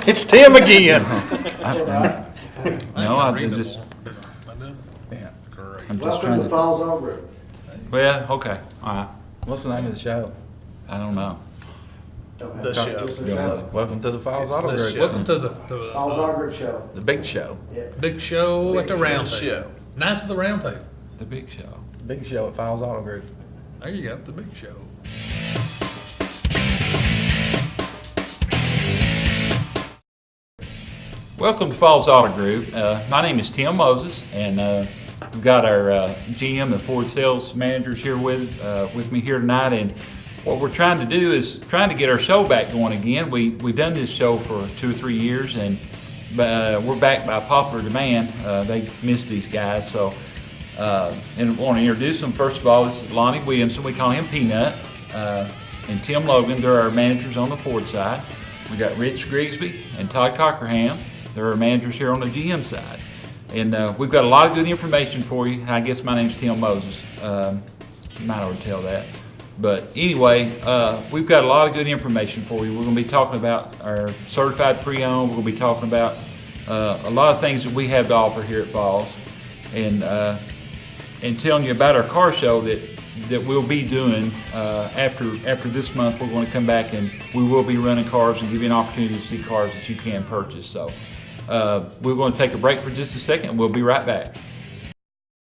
It's Tim again. No, I'm just Welcome trying to to. Falls Auto Group. Well, okay, all right. What's the name of the show? I don't know. The show. Just a show. Welcome to the Falls Auto the Group. show. Welcome to the Falls Auto Group show. The big show. big show at the Big round show. table. Knights of the round table. The big show. The big show at Falls Auto Group. There you go, the big show. Welcome to Falls Auto Group. My name is Tim Moses, and we've got our GM and Ford sales managers here with me here tonight. And what we're trying to do is trying to get our show back going again. We've done this show for 2 or 3 years, and we're back by popular demand. They miss these guys, so and I want to introduce them. First of all, this is Lonnie Williamson. We call him Peanut, and Tim Logan. They're our managers on the Ford side. We got Rich Grigsby and Todd Cockerham. They're our managers here on the GM side. And we've got a lot of good information for you. I guess my name's Tim Moses. You might already tell that. But anyway, we've got a lot of good information for you. We're going to be talking about our certified pre-owned. We're going to be talking about a lot of things that we have to offer here at Falls. And telling you about our car show that we'll be doing after this month. We're going to come back and we will be running cars and give you an opportunity to see cars that you can purchase. So we're going to take a break for just a second. We'll be right back.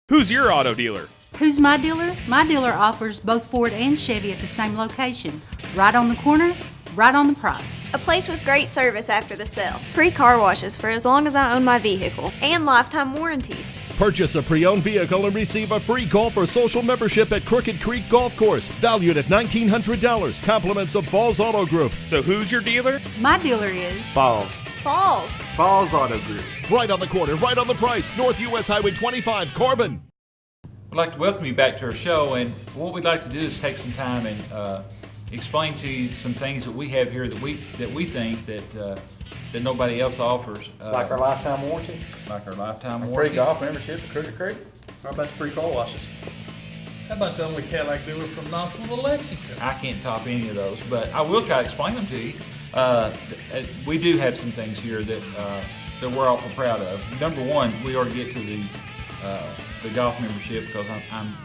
Who's your auto dealer? Who's my dealer? My dealer offers both Ford and Chevy at the same location. Right on the corner, right on the price. A place with great service after the sale. Free car washes for as long as I own my vehicle. And lifetime warranties. Purchase a pre-owned vehicle and receive a free golf or social membership at Crooked Creek Golf Course, valued at $1,900. Compliments of Falls Auto Group. So who's your dealer? My dealer is Falls. Falls. Falls Auto Group. Right on the corner, right on the price. North US Highway 25, Corbin. I'd like to welcome you back to our show, and what we'd like to do is take some time and explain to you some things that we have here that we think that nobody else offers. Like our lifetime warranty. Like our lifetime Free warranty. golf membership to Crooked Creek. How about the free car washes? How about the only Cadillac dealer from Knoxville to Lexington? I can't top any of those, but I will try to explain them to you. We do have some things here that we're awful proud of. Number one, we ought to get to the golf membership, because I'm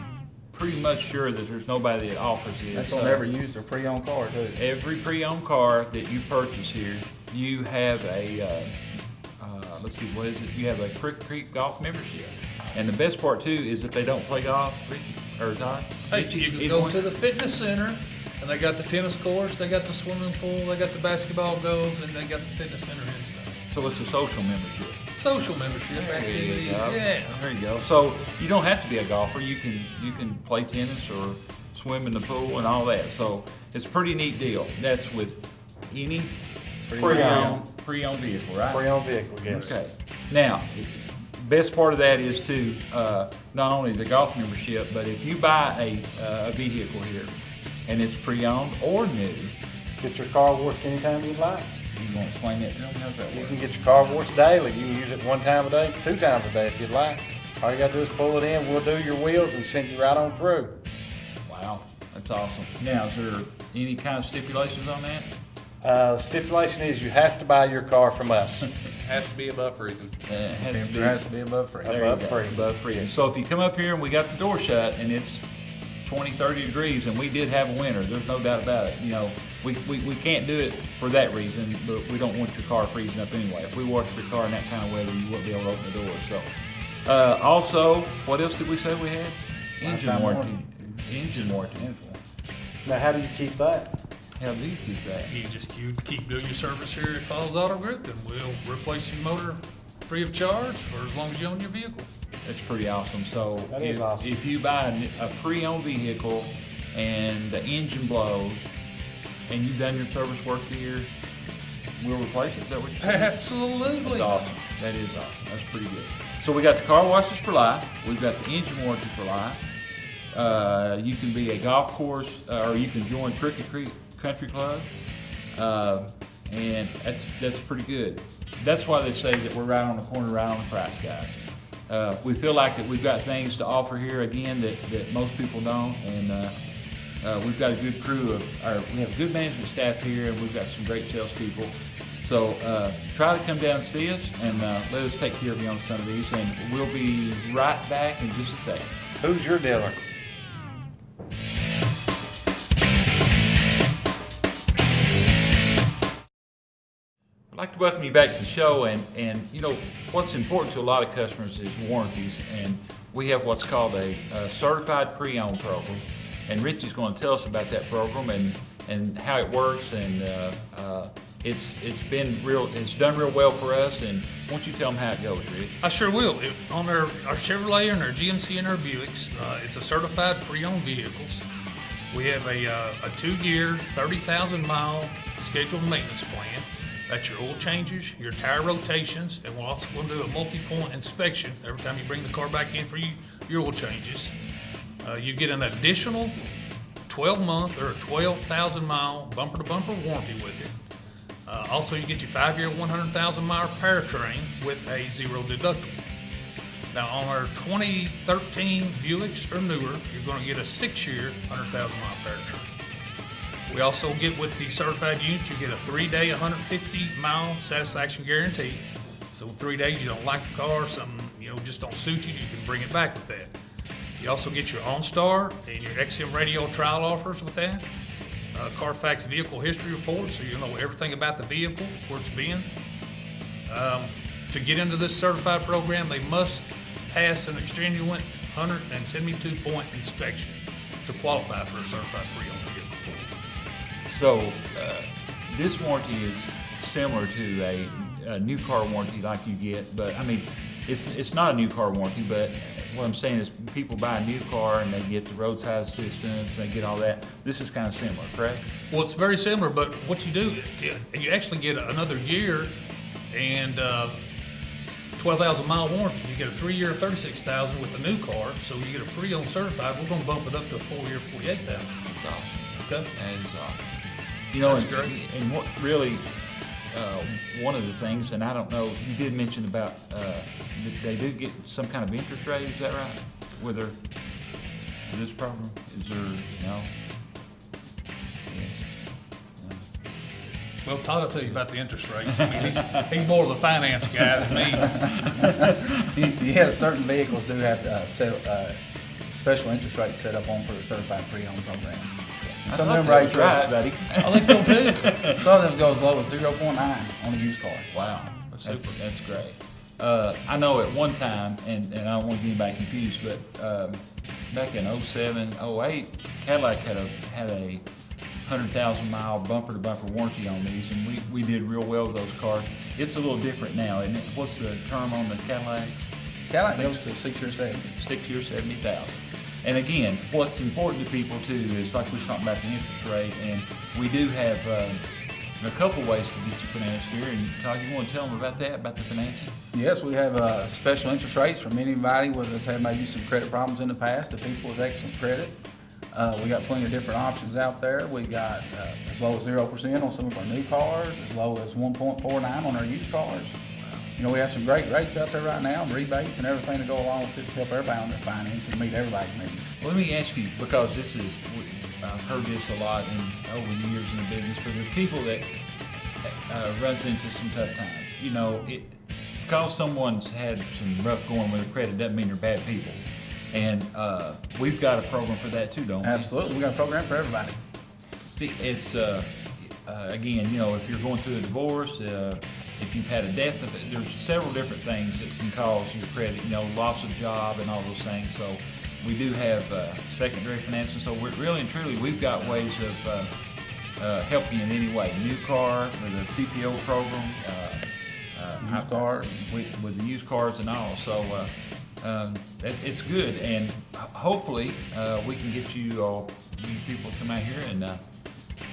pretty much sure that there's nobody that offers this. That's on every used or pre-owned car too. Every pre-owned car that you purchase here, you have a let's see, what is it? You have a Crooked Creek golf membership. And the best part too is if they don't play golf, Ricky or Todd, Hey, Richie, you can either go one. to the fitness center, and they got the tennis courts, they got the swimming pool, they got the basketball goals, and they got the fitness center and stuff. So it's a social membership. Social membership There activity, you go. yeah. There you go. So you don't have to be a golfer. You can play tennis or swim in the pool and all that. So it's a pretty neat deal. That's with any pre-owned vehicle, right? Pre-owned vehicle, yes. Okay. Now, best part of that is too, not only the golf membership, but if you buy a vehicle here and it's pre-owned or new, Get your car washed anytime you like. you want to explain that to them? How's that You work? can get your car washed daily. You can use it 1 time a day, 2 times a day if you'd like. All you gotta do is pull it in, we'll do your wheels and send you right on through. Wow, that's awesome. Now, is there any kind of stipulations on that? The stipulation is you have to buy your car from us. Has to be above freezing. It has to Temperature be has to be above freezing. there you above go, freezing. above freezing. So if you come up here and we got the door shut and it's 20, 30 degrees and we did have a winter, there's no doubt about it. You know, we can't do it for that reason, but we don't want your car freezing up anyway. If we washed your car in that kind of weather, you wouldn't be able to open the door. So, also, what else did we say we had? Engine Lifetime warranty. Engine warranty. Now, how do you keep that? How do you keep that? You just keep doing your service here at Falls Auto Group, and we'll replace your motor free of charge for as long as you own your vehicle. That's pretty awesome. So That is awesome. if you buy a pre-owned vehicle and the engine blows and you've done your service work here, we'll replace it. Is that what you're saying? Absolutely. That's awesome. That is awesome. That's pretty good. So we got the car washes for life. We've got the engine warranty for life. You can be a golf course, or you can join Crooked Creek Country Club, and that's pretty good. That's why they say that we're right on the corner, right on the price, guys. We feel like that we've got things to offer here again that most people don't, and we've got a good crew we have a good management staff here, and we've got some great salespeople. So try to come down and see us and let us take care of you on some of these. And we'll be right back in just a second. Who's your dealer? I'd like to welcome you back to the show, and you know, what's important to a lot of customers is warranties, and we have what's called a certified pre-owned program, and Richie's going to tell us about that program and how it works, and it's done real well for us, and why don't you tell them how it goes, Rich? I sure will. On our Chevrolet and our GMC and our Buicks, it's a certified pre-owned vehicles. We have a 2-year, 30,000-mile scheduled maintenance plan. That's your oil changes, your tire rotations, and we're also going to do a multi-point inspection every time you bring the car back in for your oil changes. You get an additional 12-month or 12,000-mile bumper-to-bumper warranty with it. Also, you get your 5-year, 100,000-mile powertrain with a 0 deductible. Now, on our 2013 Buicks or newer, you're going to get a 6-year, 100,000-mile powertrain. We also get with the certified unit, you get a 3-day, 150-mile satisfaction guarantee. So 3 days you don't like the car, something just don't suit you, you can bring it back with that. You also get your OnStar and your XM radio trial offers with that. Carfax vehicle history report, so you know everything about the vehicle, where it's been. To get into this certified program, they must pass an extenuant 172-point inspection to qualify for a certified pre-owned vehicle. So this warranty is similar to a new car warranty like you get, but I mean, it's not a new car warranty, but what I'm saying is people buy a new car and they get the roadside assistance, they get all that. This is kind of similar, correct? Well, it's very similar, but what you do, you actually get another year and 12,000-mile warranty. You get a 3-year, 36,000 with the new car, so you get a pre-owned certified. We're going to bump it up to a 4-year, 48,000. That's awesome. Okay. That is awesome. You know, That's great. And what really, one of the things, and I don't know, you did mention about, they do get some kind of interest rate, is that right? With this program? Is there, no? Yes. No. Well, Todd will tell you about the interest rates. I mean, he's more of the finance guy than me. Yes, certain vehicles do have special interest rates set up on for a certified pre-owned program. And some of them rates are right, buddy. I think so too. Some of them go as low as 0.9 on a used car. Wow, That's super. That's great. I know at one time, and I don't want to get anybody confused, but back in 07, 08, Cadillac had a 100,000-mile bumper-to-bumper warranty on these, and we did real well with those cars. It's a little different now, isn't it? What's the term on the Cadillac? Cadillac goes to 6 year 70. 6 years, 70,000. And again, what's important to people too is like we talked about the interest rate, and we do have a couple ways to get you financed here. And Todd, you want to tell them about that, about the financing? Yes, we have special interest rates from anybody, whether it's had maybe some credit problems in the past, to people with excellent credit. We got plenty of different options out there. We got as low as 0% on some of our new cars, as low as 1.49 on our used cars. You know, we have some great rates out there right now, rebates and everything to go along with this to help everybody on their financing and meet everybody's needs. Well, let me ask you, because I've heard this a lot over the years in the business, but there's people that runs into some tough times. You know, because someone's had some rough going with their credit doesn't mean they're bad people. And we've got a program for that too, don't we? Absolutely, we got a program for everybody. See, it's again, you know, if you're going through a divorce, if you've had a death, there's several different things that can cause your credit, you know, loss of job and all those things. So we do have secondary financing. So we're really and truly, we've got ways of helping you in any way. New car with a CPO program, Used cars. with the used cars and all. So it's good, and hopefully we can get you people to come out here and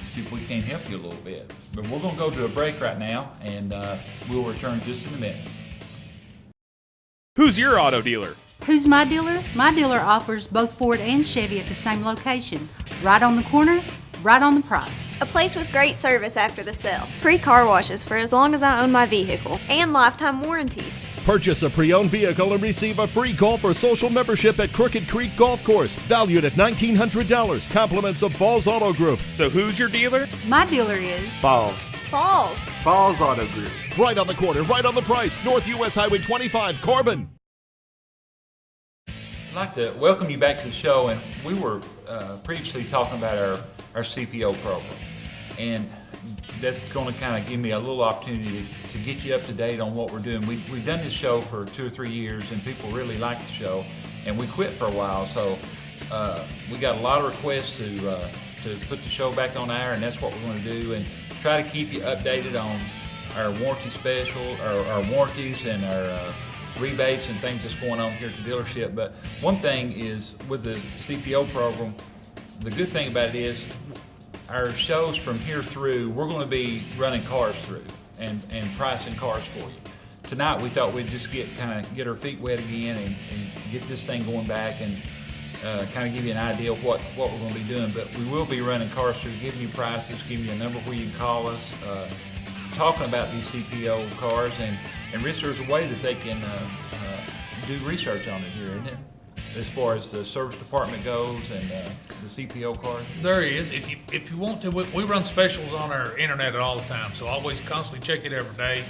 see if we can help you a little bit. But we're going to go to a break right now, and we'll return just in a minute. Who's your auto dealer? Who's my dealer? My dealer offers both Ford and Chevy at the same location. Right on the corner, right on the price. A place with great service after the sale. Free car washes for as long as I own my vehicle. And lifetime warranties. Purchase a pre-owned vehicle and receive a free golf or social membership at Crooked Creek Golf Course, valued at $1,900. Compliments of Falls Auto Group. So who's your dealer? My dealer is Falls. Falls. Falls Auto Group. Right on the corner, right on the price. North US Highway 25, Corbin. I'd like to welcome you back to the show, and we were previously talking about our CPO program, and that's going to kind of give me a little opportunity to get you up to date on what we're doing. We've done this show for 2 or 3 years, and people really like the show, and we quit for a while, so we got a lot of requests to put the show back on air, and that's what we're going to do, and try to keep you updated on our warranty special, our warranties and our rebates and things that's going on here at the dealership. But one thing is, with the CPO program, the good thing about it is our shows from here through, we're going to be running cars through and pricing cars for you. Tonight we thought we'd just get our feet wet again and get this thing going back and kind of give you an idea of what we're going to be doing. But we will be running cars through, giving you prices, giving you a number where you can call us, talking about these CPO cars, and Rich, there's a way that they can do research on it here, isn't there? As far as the service department goes and the CPO cars? There is. If you want to, we run specials on our internet all the time, so always constantly check it every day.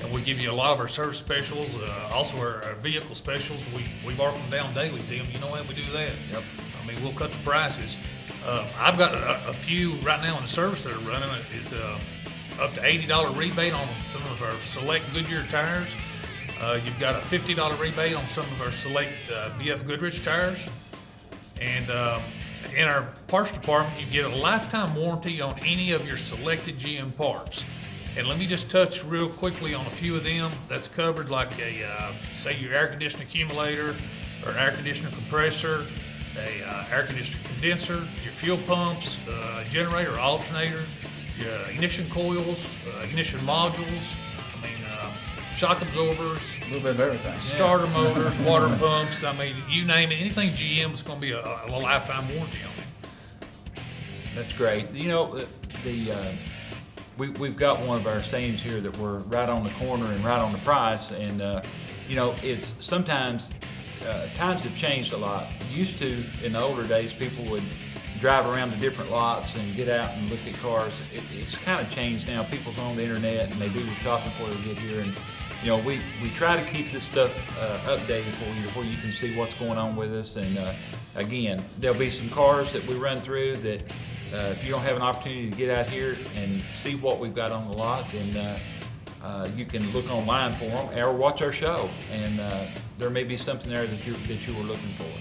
And we give you a lot of our service specials, also our vehicle specials. We mark them down daily, Tim. You know how we do that? Yep. I mean, we'll cut the prices. I've got a few right now in the service that are running. It's up to $80 rebate on some of our select Goodyear tires. You've got a $50 rebate on some of our select BF Goodrich tires. And in our parts department, you get a lifetime warranty on any of your selected GM parts. And let me just touch real quickly on a few of them that's covered, like say your air conditioner accumulator, or an air conditioner compressor, a air conditioner condenser, your fuel pumps, generator or alternator, your ignition coils, ignition modules, shock absorbers, A little bit of everything. starter motors, water pumps. I mean, you name it. Anything GM's going to be a lifetime warranty on it. That's great. You know, we've got one of our sayings here that we're right on the corner and right on the price, and you know, it's sometimes times have changed a lot. Used to, in the older days, people would drive around to different lots and get out and look at cars. It's kind of changed now. People's on the internet and they do the shopping before they get here, and you know, we try to keep this stuff updated for you, where you can see what's going on with us. And again, there'll be some cars that we run through that if you don't have an opportunity to get out here and see what we've got on the lot, then you can look online for them or watch our show, and there may be something there that you were looking for.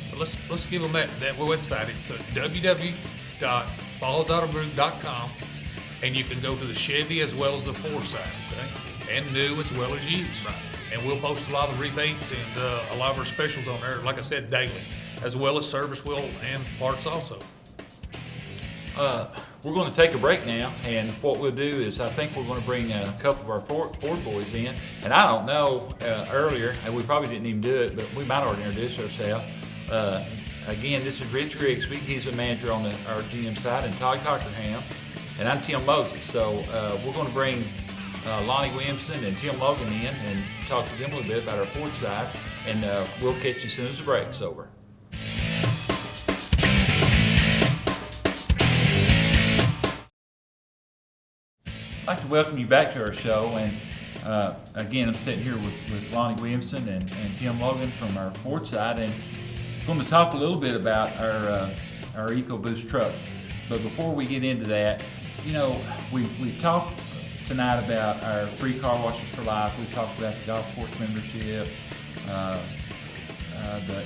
But let's give them that website. It's www.fallsautogroup.com, and you can go to the Chevy as well as the Ford side, okay? And new as well as used. Right. And we'll post a lot of rebates and a lot of our specials on there, like I said, daily, as well as service wheel and parts also. We're going to take a break now, and what we'll do is I think we're going to bring a couple of our Ford boys in. And I don't know, earlier, and we probably didn't even do it, but we might already introduce ourselves. Again, this is Rich Grigsby. He's the manager on our GM side, and Todd Cockerham. And I'm Tim Moses. So we're going to bring Lonnie Williamson and Tim Logan in and talk to them a little bit about our Ford side, and we'll catch you as soon as the break's over. I'd like to welcome you back to our show, and again, I'm sitting here with Lonnie Williamson and Tim Logan from our Ford side, and I'm going to talk a little bit about our EcoBoost truck. But before we get into that, you know, we've talked tonight about our free car washes for life. We've talked about the golf course membership, the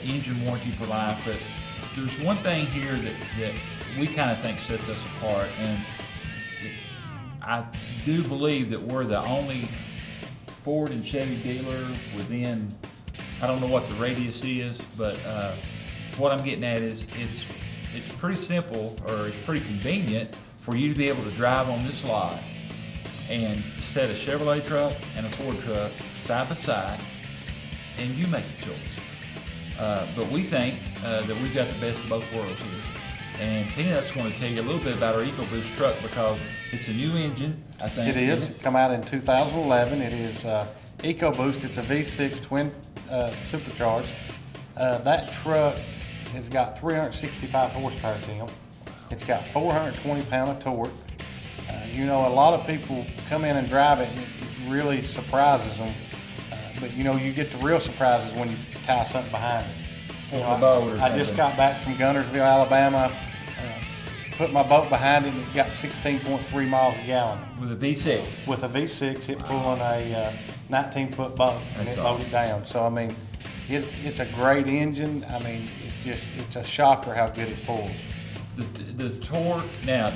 engine warranty for life, but there's one thing here that we kind of think sets us apart, and I do believe that we're the only Ford and Chevy dealer within, I don't know what the radius is, but what I'm getting at is it's pretty simple, or it's pretty convenient for you to be able to drive on this lot and set a Chevrolet truck and a Ford truck side by side, and you make the choice. But we think that we've got the best of both worlds here. And Peanut's going to tell you a little bit about our EcoBoost truck, because it's a new engine, I think. It is. It come out in 2011. It is EcoBoost. It's a V6 twin supercharged. That truck has got 365 horsepower, Tim. It's got 420 pound of torque. You know, a lot of people come in and drive it, and it really surprises them. But you know, you get the real surprises when you tie something behind it. You know, Pull the boat or I just something. got back from Guntersville, Alabama. Put my boat behind it, and it got 16.3 miles a gallon. With a V6. With a V6, it pulling a 19-foot boat, and That's it loaded down. So I mean, it's a great engine. I mean, it's a shocker how good it pulls. The torque now,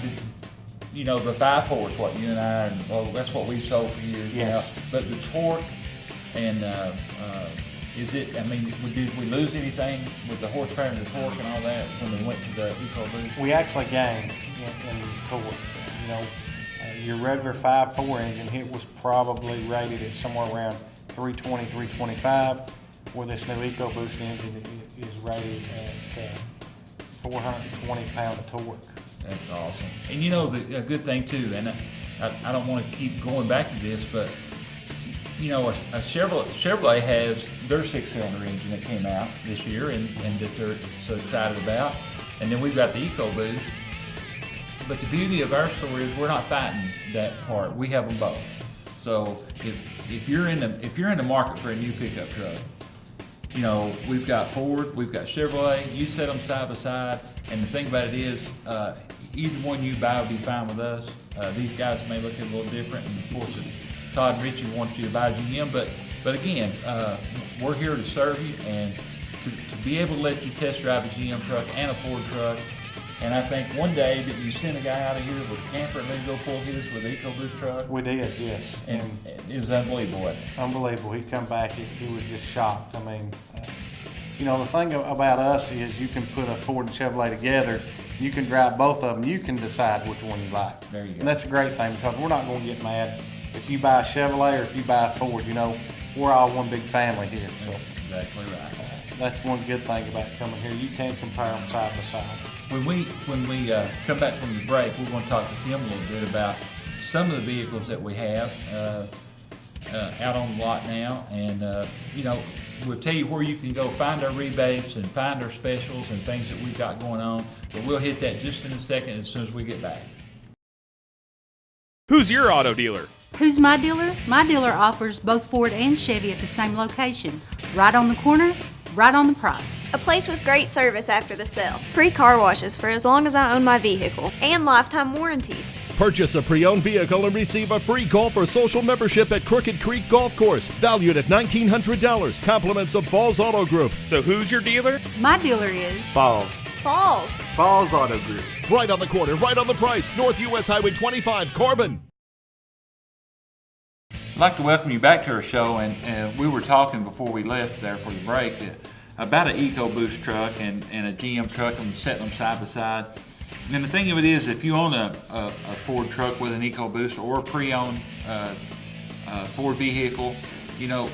you know, the 5.4 is what you and I, and well, that's what we sold for years. Yes. Now. But the torque and is it? I mean, did we lose anything with the horsepower and the torque and all that when we went to the EcoBoost? We actually gained in torque. You know, your regular 5.4 engine, it was probably rated at somewhere around 320, 325, where this new EcoBoost engine is rated at 420 pound of torque. That's awesome. And you know, a good thing too, and I don't want to keep going back to this, but you know, a Chevrolet has their 6-cylinder engine that came out this year and that they're so excited about. And then we've got the EcoBoost. But the beauty of our story is we're not fighting that part. We have them both. So if you're in the market for a new pickup truck, you know, we've got Ford, we've got Chevrolet, you set them side by side, and the thing about it is, either one you buy will be fine with us. These guys may look a little different, and of course, Todd and Richie want you to buy GM, but again, we're here to serve you and to be able to let you test drive a GM truck and a Ford truck. And I think one day that you sent a guy out of here with a camper and let him go pull his with the EcoBoost truck. We did, yes. And it was unbelievable, wasn't it? Unbelievable. He come back, he was just shocked. I mean, you know, the thing about us is you can put a Ford and Chevrolet together. You can drive both of them. You can decide which one you like. There you go. And that's a great thing because we're not going to get mad if you buy a Chevrolet or if you buy a Ford. You know, we're all one big family here. So That's exactly right. that's one good thing about coming here. You can't compare them side by side. When we come back from the break, we're going to talk to Tim a little bit about some of the vehicles that we have out on the lot now, and you know, we'll tell you where you can go find our rebates and find our specials and things that we've got going on. But we'll hit that just in a second as soon as we get back. Who's your auto dealer? Who's my dealer? My dealer offers both Ford and Chevy at the same location. Right on the corner, right on the price. A place with great service after the sale. Free car washes for as long as I own my vehicle. And lifetime warranties. Purchase a pre-owned vehicle and receive a free golf or social membership at Crooked Creek Golf Course, valued at $1,900. Compliments of Falls Auto Group. So who's your dealer? My dealer is Falls. Falls. Falls Auto Group. Right on the corner, right on the price. North US Highway 25, Corbin. I'd like to welcome you back to our show, and we were talking before we left there for the break about an EcoBoost truck and a GM truck and setting them side by side. And the thing of it is, if you own a Ford truck with an EcoBoost or a pre-owned Ford vehicle, you know,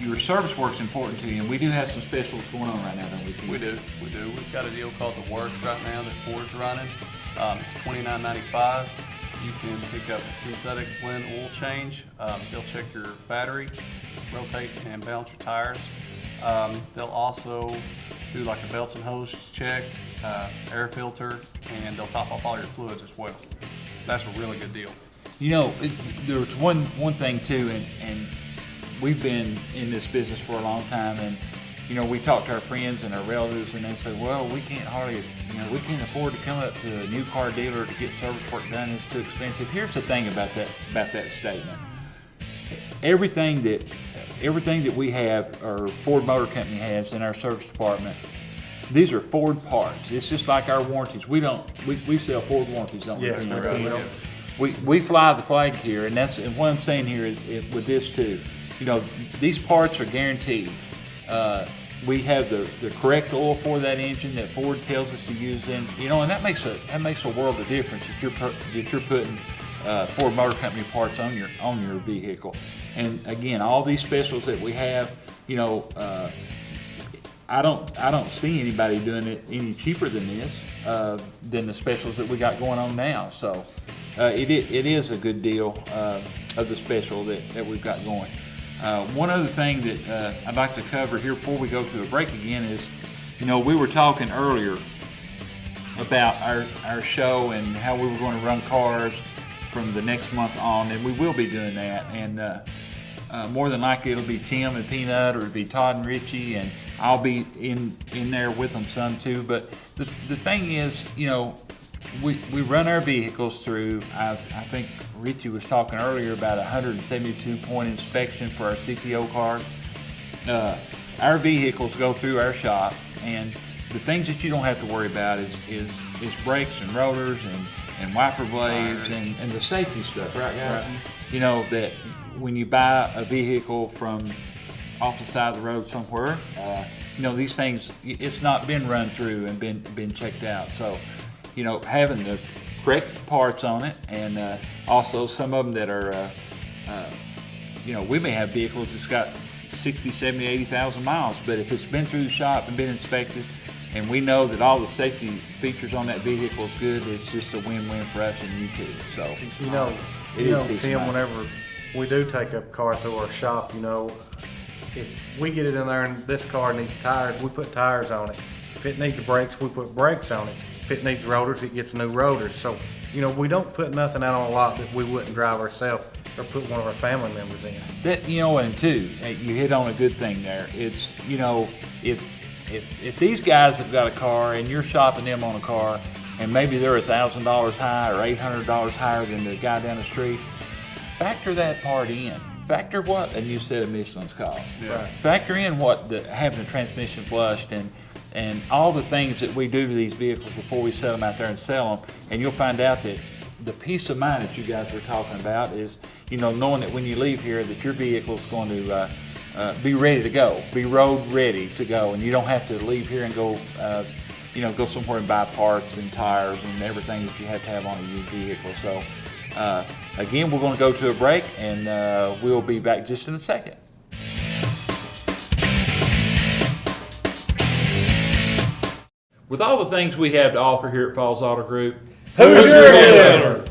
your service work's important to you, and we do have some specials going on right now, don't we? We do. We've got a deal called The Works right now that Ford's running. It's $29.95. You can pick up a synthetic blend oil change. They'll check your battery, rotate and balance your tires. They'll also do like a belts and hose check, air filter, and they'll top off all your fluids as well. That's a really good deal. You know, there was one thing too, and we've been in this business for a long time, and you know, we talk to our friends and our relatives, and they say, well, we can't afford to come up to a new car dealer to get service work done. It's too expensive. Here's the thing about that statement. Everything that we have, or Ford Motor Company has in our service department, these are Ford parts. It's just like our warranties. We sell Ford warranties, don't we? Yes, You know, right. Yes. we fly the flag here, and what I'm saying here is with this too. You know, these parts are guaranteed. We have the correct oil for that engine that Ford tells us to use in. You know, and that makes a world of difference that you're putting Ford Motor Company parts on your vehicle. And again, all these specials that we have, you know, I don't see anybody doing it any cheaper than this, than the specials that we got going on now. So it is a good deal of the special that we've got going. One other thing that I'd like to cover here before we go to a break again is, you know, we were talking earlier about our show and how we were going to run cars from the next month on, and we will be doing that. And more than likely it'll be Tim and Peanut, or it'll be Todd and Richie, and I'll be in there with them some too. But the thing is, you know, we run our vehicles through, I think Richie was talking earlier about a 172-point inspection for our CPO cars. Our vehicles go through our shop, and the things that you don't have to worry about is brakes and rotors and wiper blades and the safety stuff, right guys? Right. You know, that when you buy a vehicle from off the side of the road somewhere, you know, these things, it's not been run through and been checked out. So, you know, having the correct parts on it, and also some of them that are, you know, we may have vehicles that's got 60, 70, 80,000 miles, but if it's been through the shop and been inspected, and we know that all the safety features on that vehicle is good, it's just a win-win for us and you too. So, You know, it is peace of Tim, mind. whenever we do take a car through our shop, you know, if we get it in there and this car needs tires, we put tires on it. If it needs brakes, we put brakes on it. If it needs rotors, it gets new rotors. So, you know, we don't put nothing out on a lot that we wouldn't drive ourselves or put one of our family members in. That, you know, and too, you hit on a good thing there. It's, you know, if these guys have got a car and you're shopping them on a car, and maybe they're $1,000 high or $800 higher than the guy down the street, factor that part in. Factor what a new set of Michelin's cost. Right. Factor in what having the transmission flushed and all the things that we do to these vehicles before we set them out there and sell them, and you'll find out that the peace of mind that you guys were talking about is, you know, knowing that when you leave here that your vehicle is going to be ready to go, be road ready to go, and you don't have to leave here and go, you know, go somewhere and buy parts and tires and everything that you have to have on a used vehicle. So, again, we're going to go to a break, and we'll be back just in a second. With all the things we have to offer here at Falls Auto Group, Who's your dealer?